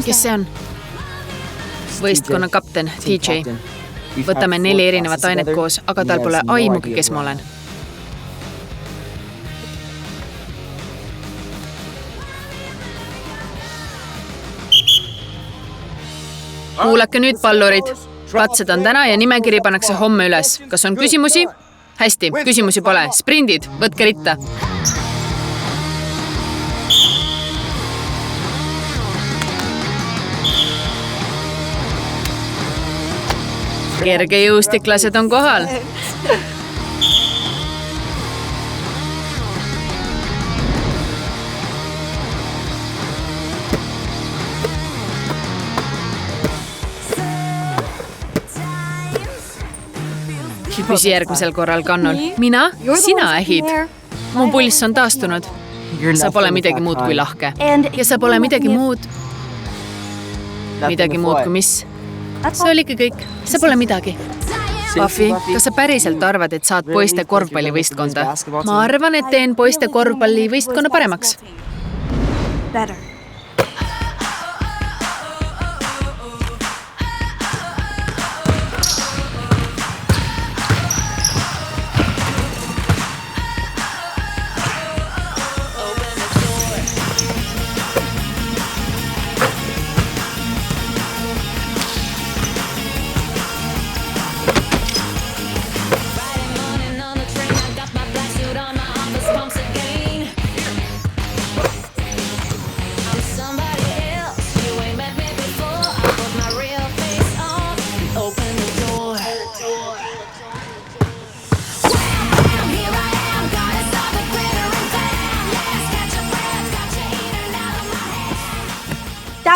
Kes see on? Võistkonna kapten, DJ. Võtame 4 erinevat ainet koos, aga tal pole aimugi, kes ma olen. Kuulake nüüd, pallurid. Katsed on täna ja nimekiri pannakse homme üles. Kas on küsimusi? Hästi, küsimusi pole. Sprindid, võtke ritta. Kergejõustiklased on kohal. Püsi järgmisel korral kannul. Mina? Sina ähid. Mu pulss on taastunud. Sa pole midagi muud kui lahke. Ja sa pole midagi muud. Midagi muud kui mis? See oligi kõik. Sa pole midagi. Buffy, kas sa päriselt arvad, et saad poiste korvpallivõistkonda? Ma arvan, et teen poiste korvpallivõistkonna paremaks.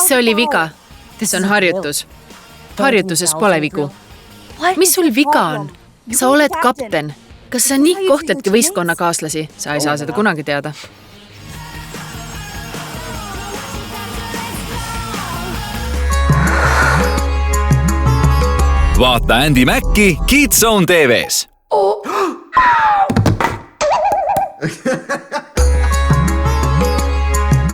See oli viga. See on harjutus. Harjutuses pole vigu. Mis sul viga on? Sa oled kapten. Kas sa nii kohtledki võistkonnakaaslasi? Sa ei saa seda kunagi teada. Vaata Andy Macki Kids Zone TV's.